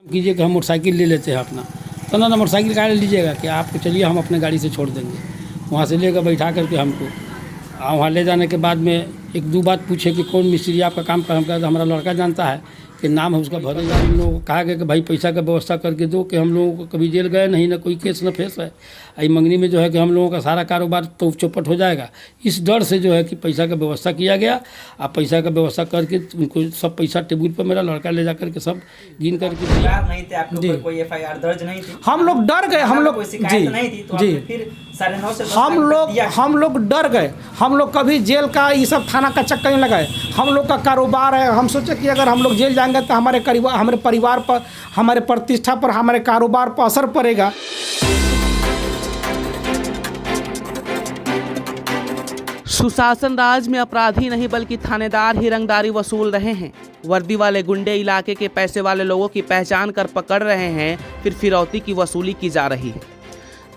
कीजिए कि हम मोटरसाइकिल ले लेते हैं अपना, तो ना मोटरसाइकिल का लीजिएगा कि आपको चलिए हम अपने गाड़ी से छोड़ देंगे। वहाँ से लेकर बैठा करके हमको वहाँ ले जाने के बाद में एक दो बात पूछे कि कौन मिस्त्री आपका काम कर, हम कहा हमारा लड़का जानता है कि नाम है उसका भरेगा। हम लोगों को कहा गया कि भाई पैसा का व्यवस्था करके दो कि हम लोगों को कभी जेल गए नहीं, ना कोई केस न फेस है। आई मंगनी में जो है कि हम लोगों का सारा कारोबार तो चौपट हो जाएगा। इस डर से जो है कि पैसा का व्यवस्था किया गया। आप पैसा का व्यवस्था करके उनको सब पैसा टेबल पर मेरा लड़का ले जा करके सब गिन करके नहीं थे आप लोग, कोई एफआईआर दर्ज नहीं थी, हम लोग डर गए। हम लोग जी नहीं थी, तो जी फिर 9:30 से 10 हम लोग डर गए। हम लोग कभी जेल का ये सब थाना का चक्कर नहीं लगाए। हम लोग का कारोबार है, हम सोचे कि अगर हम लोग जेल जाएंगे तो हमारे परिवार पर, हमारे प्रतिष्ठा पर, हमारे कारोबार पर असर पड़ेगा। सुशासन राज में अपराधी नहीं बल्कि थानेदार ही रंगदारी वसूल रहे हैं। वर्दी वाले गुंडे इलाके के पैसे वाले लोगों की पहचान कर पकड़ रहे हैं, फिर फिरौती की वसूली की जा रही है।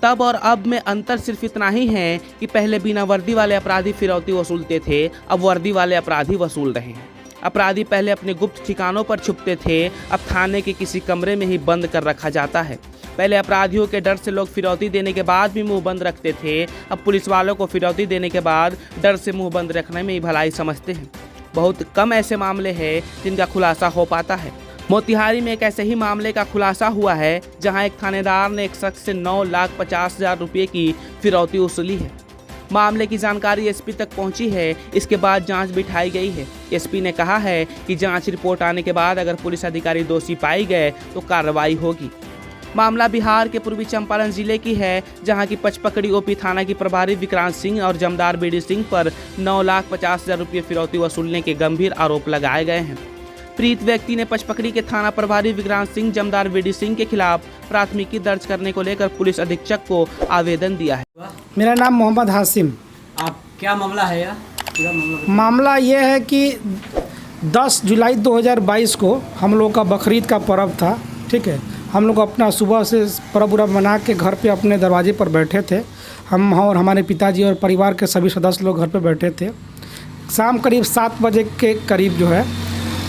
तब और अब में अंतर सिर्फ इतना ही है कि पहले बिना वर्दी वाले अपराधी फिरौती वसूलते थे, अब वर्दी वाले अपराधी वसूल रहे हैं। अपराधी पहले अपने गुप्त ठिकानों पर छुपते थे, अब थाने के किसी कमरे में ही बंद कर रखा जाता है। पहले अपराधियों के डर से लोग फिरौती देने के बाद भी मुंह बंद रखते थे, अब पुलिस वालों को फिरौती देने के बाद डर से मुंह बंद रखने में ही भलाई समझते हैं। बहुत कम ऐसे मामले हैं जिनका खुलासा हो पाता है। मोतिहारी में एक ऐसे ही मामले का खुलासा हुआ है जहां एक थानेदार ने एक शख्स से 9,50,000 रुपये की फिरौती वसूली है। मामले की जानकारी एसपी तक पहुंची है, इसके बाद जांच बिठाई गई है। एसपी ने कहा है कि जांच रिपोर्ट आने के बाद अगर पुलिस अधिकारी दोषी पाई गए तो कार्रवाई होगी। मामला बिहार के पूर्वी चंपारण जिले की है, जहां की पचपकड़ी ओपी थाना की प्रभारी विक्रांत सिंह और जमदार बीडी सिंह पर 9,50,000 रुपये फिरौती वसूलने के गंभीर आरोप लगाए गए हैं। पीड़ित व्यक्ति ने पचपकड़ी के थाना प्रभारी विक्रांत सिंह, जमदार बीडी सिंह के खिलाफ प्राथमिकी दर्ज करने को लेकर पुलिस अधीक्षक को आवेदन दिया है। मेरा नाम मोहम्मद हासिम। आप क्या मामला है यार? मामला ये है कि 10 जुलाई 2022 को हम लोग का बकरीद का पर्व था, ठीक है। हम लोग अपना सुबह से पर्व उर्व मना के घर पे अपने दरवाजे पर बैठे थे। हम और हमारे पिताजी और परिवार के सभी सदस्य लोग घर पे बैठे थे। शाम करीब 7 बजे के करीब जो है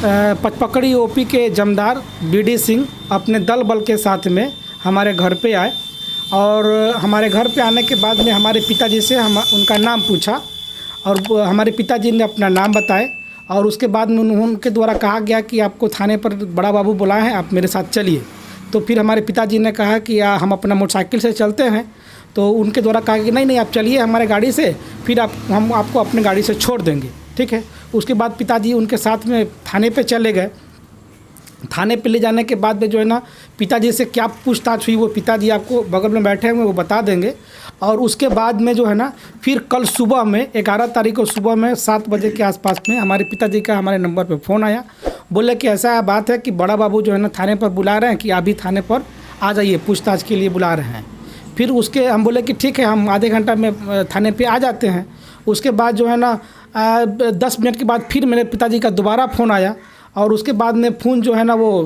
पचपकड़ी ओपी के जमदार बीडी सिंह अपने दल बल के साथ में हमारे घर पे आए और हमारे घर पे आने के बाद में हमारे पिताजी से हम उनका नाम पूछा और हमारे पिताजी ने अपना नाम बताए और उसके बाद में उनके द्वारा कहा गया कि आपको थाने पर बड़ा बाबू बुलाए हैं, आप मेरे साथ चलिए। तो फिर हमारे पिताजी ने कहा कि हम अपना मोटरसाइकिल से चलते हैं, तो उनके द्वारा कहा कि नहीं आप चलिए हमारे गाड़ी से, फिर हम आपको अपने गाड़ी से छोड़ देंगे, ठीक है। उसके बाद पिताजी उनके साथ में थाने पे चले गए। थाने पे ले जाने के बाद में जो है ना पिताजी से क्या पूछताछ हुई वो पिताजी आपको बगल में बैठे हुए वो बता देंगे। और उसके बाद में जो है ना फिर कल सुबह में 11 तारीख को सुबह में 7 बजे के आसपास में हमारे पिताजी का हमारे नंबर पे फ़ोन आया। बोले कि ऐसा बात है कि बड़ा बाबू जो है ना थाने पर बुला रहे हैं कि अभी थाने पर आ जाइए, पूछताछ के लिए बुला रहे हैं। फिर उसके हम बोले कि ठीक है, हम आधे घंटा में थाने पर आ जाते हैं। उसके बाद जो है ना 10 मिनट के बाद फिर मेरे पिताजी का दोबारा फ़ोन आया और उसके बाद में फ़ोन जो है ना वो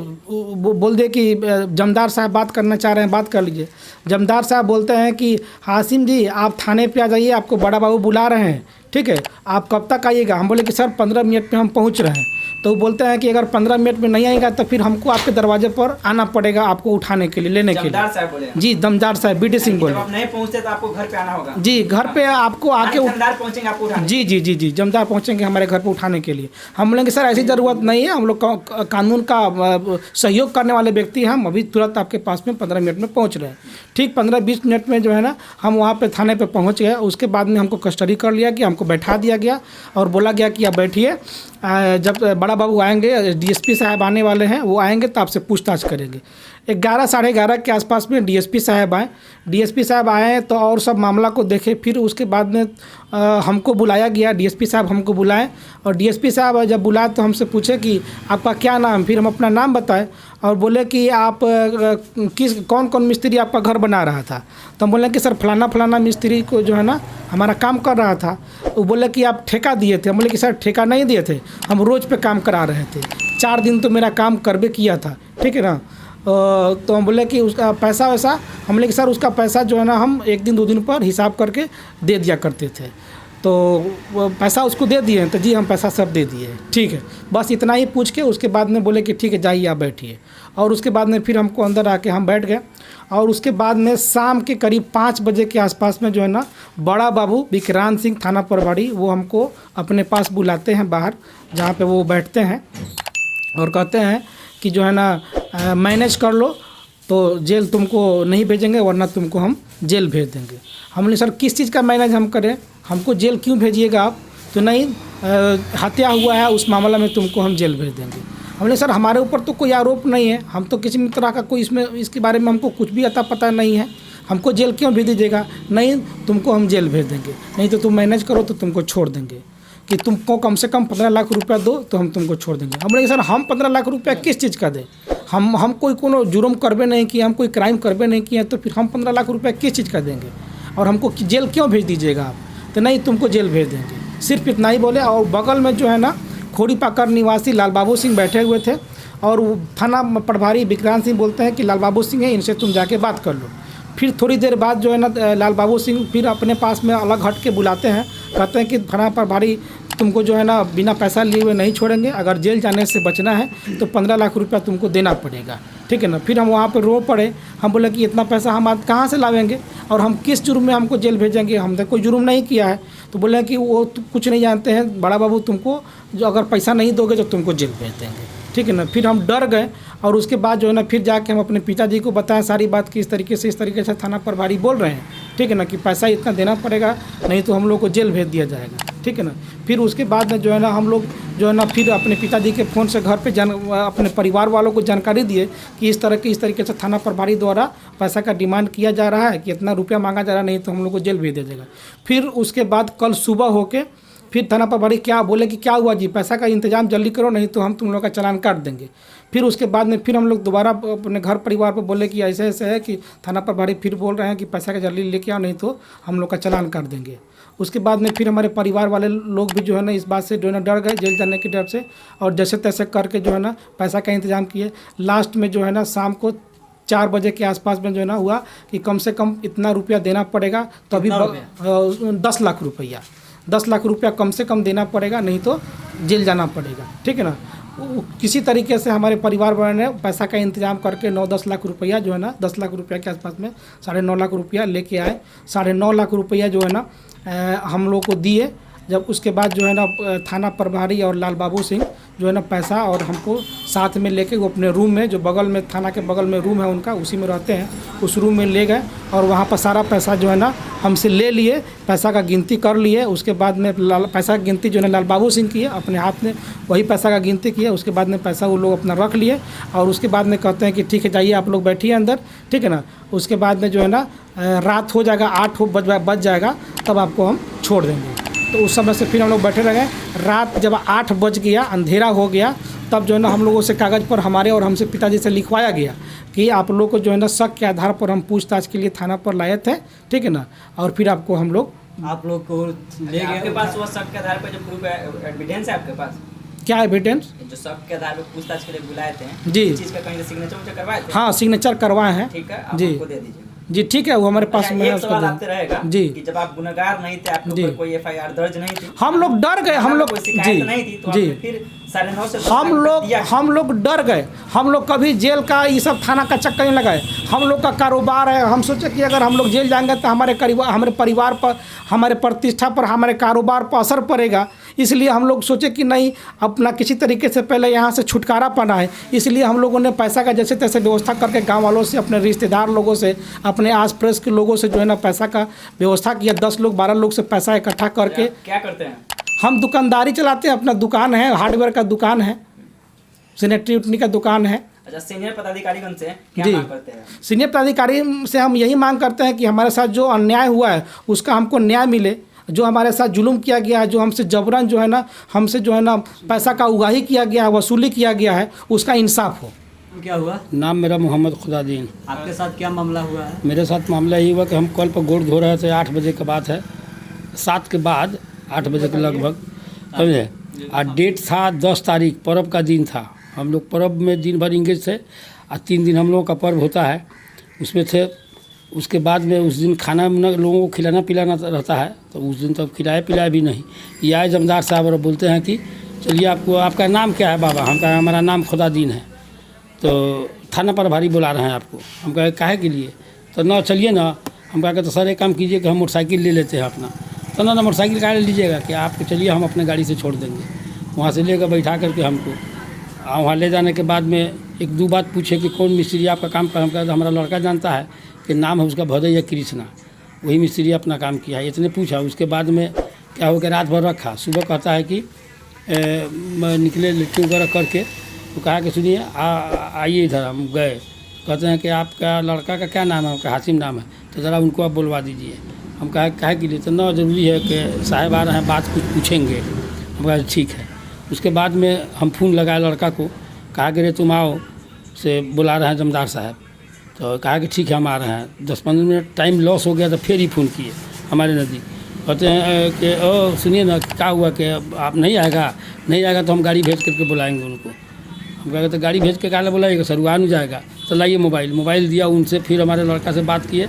बोल दे कि जमदार साहब बात करना चाह रहे हैं, बात कर लीजिए। जमदार साहब बोलते हैं कि हासिम जी आप थाने पे आ जाइए, आपको बड़ा बाबू बुला रहे हैं, ठीक है, आप कब तक आइएगा? हम बोले कि सर 15 मिनट में हम पहुंच रहे हैं। तो वो बोलते हैं कि अगर 15 मिनट में नहीं आएगा तो फिर हमको आपके दरवाजे पर आना पड़ेगा, आपको उठाने के लिए, लेने के लिए। जमदार साहब बोले? जी, जमदार साहब बीडी सिंह बोले। आप नहीं पहुंचते तो आपको घर पे आना होगा? जी, घर पे आपको आके जमदार पहुंचेंगे आपको उठाने? जी, जमदार पहुंचेंगे हमारे घर पे उठाने के लिए। हम बोलेंगे सर ऐसी ज़रूरत नहीं है, हम लोग कानून का सहयोग करने वाले व्यक्ति हैं, हम अभी तुरंत आपके पास में 15 मिनट में पहुँच रहे हैं। ठीक 15-20 मिनट में जो है ना हम वहाँ पर थाने पर पहुँच गए। उसके बाद में हमको कस्टडी कर लिया गया, हमको बैठा दिया गया और बोला गया कि आप बैठिए, जब बड़ा बाबू आएंगे, डीएसपी साहब आने वाले हैं, वो आएंगे तो आपसे पूछताछ करेंगे। 11 साढ़े 11 के आसपास में डीएसपी साहब आए। डीएसपी साहब आए तो और सब मामला को देखे। फिर उसके बाद में हमको बुलाया गया, डीएसपी साहब हमको बुलाए और डीएसपी साहब जब बुलाए तो हमसे पूछे कि आपका क्या नाम। फिर हम अपना नाम बताए और बोले कि आप कौन मिस्त्री आपका घर बना रहा था। तो हम बोले कि सर फलाना मिस्त्री को जो है ना हमारा काम कर रहा था। वो बोले कि आप ठेका दिए थे। हम बोले कि सर ठेका नहीं दिए थे, हम रोज़ पे काम करा रहे थे, 4 दिन तो मेरा काम करबे किया था, ठीक है ना। तो हम बोले कि उसका पैसा वैसा, हम बोले कि सर उसका पैसा जो है ना हम 1 दिन 2 दिन पर हिसाब करके दे दिया करते थे। तो वो पैसा उसको दे दिए, तो जी हम पैसा सब दे दिए, ठीक है। बस इतना ही पूछ के उसके बाद में बोले कि ठीक है जाइए आप बैठिए। और उसके बाद में फिर हमको अंदर आके हम बैठ गए। और उसके बाद में शाम के करीब 5 बजे के आसपास में जो है ना बड़ा बाबू विक्रांत सिंह थाना प्रभारी वो हमको अपने पास बुलाते हैं बाहर, जहाँ पे वो बैठते हैं और कहते हैं कि जो है ना मैनेज कर लो, तो जेल तुमको नहीं भेजेंगे वरना तुमको हम जेल भेज देंगे। हमने सर किस चीज़ का मैनेज हम करें, हमको जेल क्यों भेजिएगा आप? तो नहीं हत्या हुआ है उस मामला में तुमको हम जेल भेज देंगे। हमने सर हमारे ऊपर तो कोई आरोप नहीं है, हम तो किसी भी तरह का कोई इसके बारे में हमको कुछ भी अता पता नहीं है, हमको जेल क्यों भेज दीजिएगा? नहीं तुमको हम जेल भेज देंगे, नहीं तो तुम मैनेज करो तो तुमको छोड़ देंगे, कि तुमको कम से कम 15 लाख रुपया दो तो हम तुमको छोड़ देंगे। हम बोले सर हम 15 लाख रुपया किस चीज़ का दें? हम कोई कोनो जुर्म करबे नहीं किए, हम कोई क्राइम करबे नहीं किए, तो फिर हम 15 लाख रुपया किस चीज़ का देंगे और हमको जेल क्यों भेज दीजिएगा आप? तो नहीं तुमको जेल भेज देंगे, सिर्फ इतना ही बोले। और बगल में जो है ना खोड़ी पाकर निवासी लाल बाबू सिंह बैठे हुए थे और वो थाना प्रभारी विक्रांत सिंह बोलते हैं कि लाल बाबू सिंह है, इनसे तुम जाके बात कर लो। फिर थोड़ी देर बाद जो है ना लाल बाबू सिंह फिर अपने पास में अलग हट के बुलाते हैं, कहते हैं कि थाना प्रभारी तुमको जो है ना बिना पैसा लिए हुए नहीं छोड़ेंगे, अगर जेल जाने से बचना है तो 15 लाख रुपया तुमको देना पड़ेगा, ठीक है ना। फिर हम वहाँ पर रो पड़े, हम बोले कि इतना पैसा हम आज कहाँ से लावेंगे और हम किस जुर्म में हमको जेल भेजेंगे, हमने कोई जुर्म नहीं किया है। तो बोले कि वो कुछ नहीं जानते हैं बड़ा बाबू, तुमको जो अगर पैसा नहीं दोगे तो तुमको जेल भेज देंगे, ठीक है ना। फिर हम डर गए और उसके बाद जो है ना फिर जाके हम अपने पिताजी को बताएं सारी बात कि इस तरीके से थाना प्रभारी बोल रहे हैं, ठीक है ना, कि पैसा इतना देना पड़ेगा नहीं तो हम लोग को जेल भेज दिया जाएगा, ठीक है ना। फिर उसके बाद में जो है ना हम लोग जो है ना फिर अपने पिताजी के फ़ोन से घर पे अपने परिवार वालों को जानकारी दिए कि इस तरीके से थाना प्रभारी द्वारा पैसा का डिमांड किया जा रहा है कि इतना रुपया मांगा जा रहा है, नहीं तो हम लोग को जेल भेज दिया जाएगा। फिर उसके बाद कल सुबह होके फिर थाना प्रभारी क्या बोले कि क्या हुआ जी, पैसा का इंतजाम जल्दी करो नहीं तो हम तुम लोग का चालान काट देंगे। फिर उसके बाद में फिर हम लोग दोबारा अपने घर परिवार पर बोले कि ऐसे ऐसे है कि थाना प्रभारी फिर बोल रहे हैं कि पैसा का जल्दी लेके आओ नहीं तो हम लोग का चालान काट देंगे। उसके बाद में फिर हमारे परिवार वाले लोग भी जो है ना इस बात से जो है ना डर गए जेल जाने के डर से, और जैसे तैसे करके जो है ना पैसा का इंतजाम किए। लास्ट में जो है ना शाम को 4 बजे के आसपास में जो है ना हुआ कि कम से कम इतना रुपया देना पड़ेगा, तो अभी 10 लाख रुपया 10 लाख रुपया कम से कम देना पड़ेगा नहीं तो जेल जाना पड़ेगा, ठीक है ना। किसी तरीके से हमारे परिवार वाले ने पैसा का इंतजाम करके 9-10 लाख रुपया जो है ना 10 लाख रुपया के आसपास में 9.5 लाख रुपया लेके आए। 9.5 लाख रुपया जो है ना हम लोग को दिए। जब उसके बाद जो है ना थाना प्रभारी और लाल बाबू सिंह जो है ना पैसा और हमको साथ में लेके वो अपने रूम में जो बगल में थाना के बगल में रूम है उनका, उसी में रहते हैं, उस रूम में ले गए और वहाँ पर सारा पैसा जो है ना हमसे ले लिए, पैसा का गिनती कर लिए। उसके बाद में पैसा की गिनती जो है लाल बाबू सिंह की है, अपने हाथ में वही पैसा का गिनती किया। उसके बाद में पैसा वो लोग अपना रख लिए और उसके बाद में कहते हैं कि ठीक है जाइए आप लोग बैठिए अंदर, ठीक है ना। उसके बाद में जो है ना रात हो जाएगा 8 बज जाएगा तब आपको हम छोड़ देंगे। तो उस समय से फिर हम लोग बैठे रह गए। रात जब 8 बज गया, अंधेरा हो गया, तब जो है ना हम लोगों से कागज़ पर हमारे और हमसे पिताजी से लिखवाया गया कि आप लोग को जो है ना शक के आधार पर हम पूछताछ के लिए थाना पर लाए थे, ठीक है ना। और फिर आपको हम लोग आप लोग को ले गए। आपके पास वो शक के आधार पर जो प्रूफ एविडेंस है आपके पास? क्या एविडेंस? जो शक के आधार पर पूछताछ के लिए बुलाए थे जी, चीज़ का कहीं सिग्नेचर करवाए थे? हाँ सिग्नेचर करवाए हैं। ठीक है, आप जी हमको दे दीजिए। जी ठीक है, वो हमारे पास में एक सवाल आपसे रहेगा जी कि जब आप गुनहगार नहीं थे, आपके ऊपर कोई FIR दर्ज नहीं थी, हम लोग डर गए, हम लोग कोई शिकायत नहीं थी, तो जी फिर 9.5 से हम लोग डर गए। हम लोग कभी जेल का ये सब थाना का चक्कर नहीं लगाए। हम लोग का कारोबार है, हम सोचे कि अगर हम लोग जेल जाएंगे तो हमारे परिवार पर, हमारे प्रतिष्ठा पर, हमारे कारोबार पर असर पड़ेगा। इसलिए हम लोग सोचे कि नहीं, अपना किसी तरीके से पहले यहाँ से छुटकारा पाना है। इसलिए हम लोगों ने पैसा का जैसे तैसे व्यवस्था करके गाँव वालों से, अपने रिश्तेदार लोगों से, अपने आस पड़ोस के लोगों से जो है ना पैसा का व्यवस्था किया। 10 लोग 12 लोग से पैसा इकट्ठा करके। क्या करते हैं? हम दुकानदारी चलाते हैं, अपना दुकान है, हार्डवेयर का दुकान है, सैनिटरी उटनी का दुकान है। अच्छा, सीनियर पदाधिकारीगण से क्या मांग करते हैं? सीनियर पदाधिकारी से हम यही मांग करते हैं कि हमारे साथ जो अन्याय हुआ है उसका हमको न्याय मिले। जो हमारे साथ जुल्म किया गया है, जो हमसे जबरन जो है ना हमसे जो है ना पैसा का उगाही किया गया है, वसूली किया गया है, उसका इंसाफ हो। क्या हुआ? नाम मेरा मोहम्मद खुदादीन। आपके साथ क्या मामला हुआ है? मेरे साथ मामला ये हुआ कि हम कल पर गोड़ धो रहे थे, 8 बजे के बाद है, 7 के बाद 8 बजे के लगभग, समझे। और डेट था 10 तारीख, पर्व का दिन था। हम लोग पर्व में दिन भर इंगेज थे और 3 दिन हम लोगों का पर्व होता है, उसमें थे। उसके बाद में उस दिन खाना न लोगों को खिलाना पिलाना रहता है, तो उस दिन तो खिलाया पिलाया भी नहीं। ये आए जमदार साहब और बोलते हैं कि चलिए आपका नाम क्या है बाबा? हम कहा हमारा नाम खुदादीन है। तो थाना प्रभारी बुला रहे हैं आपको। हम कहे काहे के लिए? तो ना चलिए ना। हम कहा तो सर एक काम कीजिए कि हम मोटरसाइकिल ले लेते हैं अपना। तो ना मोटरसाइकिल काहे लीजिएगा कि आपको चलिए हम अपने गाड़ी से छोड़ देंगे। वहाँ से लेकर बैठा करके हमको वहाँ ले जाने के बाद में एक दो बात पूछे कि कौन मिस्त्री आपका काम कर? हम कहते हमारा लड़का जानता है कि नाम है उसका भदैया कृष्णा, वही मिस्त्री अपना काम किया है, इतने पूछा। उसके बाद में क्या हो गया, रात भर रखा। सुबह कहता है कि निकले लिट्टी वगैरह करके, तो कहा कि सुनिए आइए इधर। हम गए, कहते हैं कि आपका लड़का का क्या नाम है? उनका हासिम नाम है, तो ज़रा उनको आप बुलवा दीजिए। हम कहा काहे के लिए? तो ना ज़रूरी है कि साहब आ रहे हैं, बात कुछ पूछेंगे। हम कहा ठीक है। उसके बाद में हम फ़ोन लगाए लड़का को, कहा कि रे तुम आओ, से बुला रहे हैं जमदार साहब। तो कहा कि ठीक है हम आ रहे हैं। 10-15 मिनट टाइम लॉस हो गया, तो फिर ही फ़ोन किए हमारे नज़दीक। कहते हैं कि ओ सुनिए ना क्या हुआ कि आप नहीं आएगा तो हम गाड़ी भेज करके बुलाएंगे उनको। हम कहा तो गाड़ी भेज के काहे बुलाइएगा सर, वो आ नहीं जाएगा। तो लाइए मोबाइल दिया उनसे। फिर हमारे लड़का से बात किए।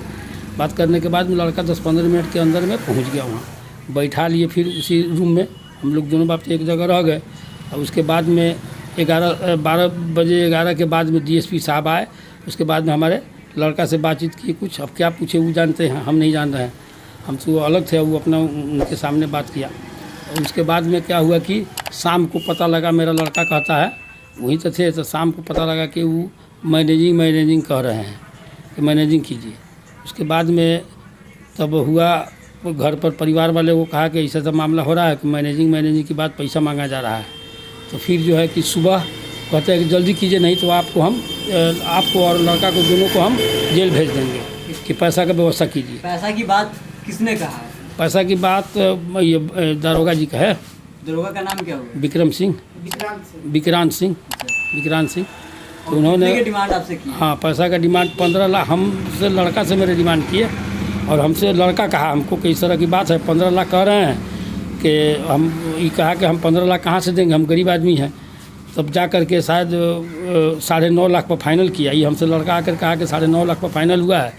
बात करने के बाद में लड़का 10-15 मिनट के अंदर में पहुँच गया वहाँ। बैठा लिए फिर उसी रूम में, हम लोग दोनों बाप एक जगह रह गए। और उसके बाद में 11 के बाद में DSP साहब आए। उसके बाद में हमारे लड़का से बातचीत की कुछ। अब क्या पूछे वो जानते हैं, हम नहीं जान रहे हैं। हम तो अलग थे, वो अपना उनके सामने बात किया। और उसके बाद में क्या हुआ कि शाम को पता लगा, मेरा लड़का कहता है वहीं तो थे, तो शाम को पता लगा कि वो मैनेजिंग कह रहे हैं कि मैनेजिंग कीजिए। उसके बाद में तब हुआ घर पर परिवार वाले को कहा कि ऐसा सब मामला हो रहा है कि मैनेजिंग की बात पैसा मांगा जा रहा है। तो फिर जो है कि सुबह कहते हैं कि जल्दी कीजिए, नहीं तो आपको और लड़का को दोनों को हम जेल भेज देंगे, कि पैसा का व्यवस्था कीजिए। पैसा की बात किसने कहा है? पैसा की बात ये दारोगा जी का है। दरोगा का नाम क्या हुआ? विक्रांत सिंह। तो उन्होंने डिमांड आपसे की? हाँ, पैसा का डिमांड 15 लाख हमसे, लड़का से मेरे डिमांड किए। और हमसे लड़का कहा हमको कि इस तरह की बात है, 15 लाख कह रहे हैं कि हम ये कहा कि हम 15 लाख कहाँ से देंगे, हम गरीब आदमी हैं। तब जा कर के शायद 9.5 लाख पर फाइनल किया। ये हमसे लड़का आकर कहा कि 9.5 लाख पर फाइनल हुआ है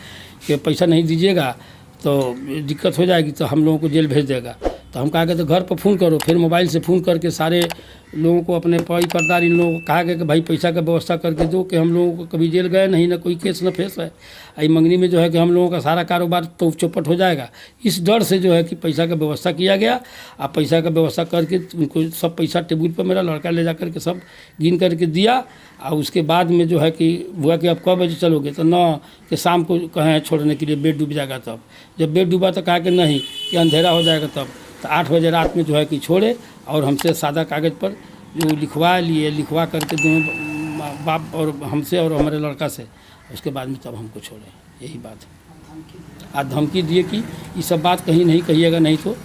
कि पैसा नहीं दीजिएगा तो दिक्कत हो जाएगी, तो हम लोगों को जेल भेज देगा। तो हम कहा कि तो घर पर फ़ोन करो। फिर मोबाइल से फ़ोन करके सारे लोगों को, अपने परिवारदार इन लोगों को कहा कि भाई पैसा का व्यवस्था करके दो, कि हम लोगों को कभी जेल गए नहीं, ना कोई केस न फेस है। आई मंगनी में जो है कि हम लोगों का सारा कारोबार तो चौपट हो जाएगा। इस डर से जो है कि पैसा का व्यवस्था किया गया। आप पैसा का व्यवस्था करके उनको सब पैसा टेबल पर मेरा लड़का ले जा करके सब गिन करके दिया। और उसके बाद में जो है कि हुआ कि अब कब बजे चलोगे? तो ना कि शाम को कहें छोड़ने के लिए, बेड डूब जाएगा। तब जब बेड डूबा तो कहा कि नहीं, कि अंधेरा हो जाएगा। तब तो 8 बजे रात में जो है कि छोड़े, और हमसे सादा कागज़ पर जो लिखवा करके दोनों बाप और हमसे और हमारे लड़का से, उसके बाद में तब हमको छोड़े। यही बात है। आज धमकी दिए कि ये सब बात कहीं नहीं कहिएगा, नहीं तो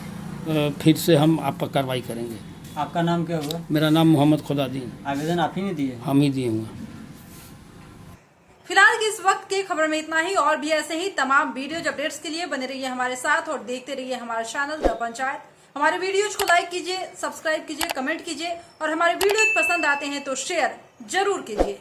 फिर से हम आप पर कार्रवाई करेंगे। आपका नाम क्या हुआ? मेरा नाम मोहम्मद खुदादीन। आवेदन आप ही ने दिए? हम ही दिए हुए। फिलहाल की इस वक्त की खबर में इतना ही। और भी ऐसे ही तमाम वीडियो अपडेट्स के लिए बने रहिए हमारे साथ और देखते रहिए हमारा चैनल द पंचायत। हमारे वीडियोज को लाइक कीजिए, सब्सक्राइब कीजिए, कमेंट कीजिए, और हमारे वीडियो पसंद आते हैं तो शेयर जरूर कीजिए।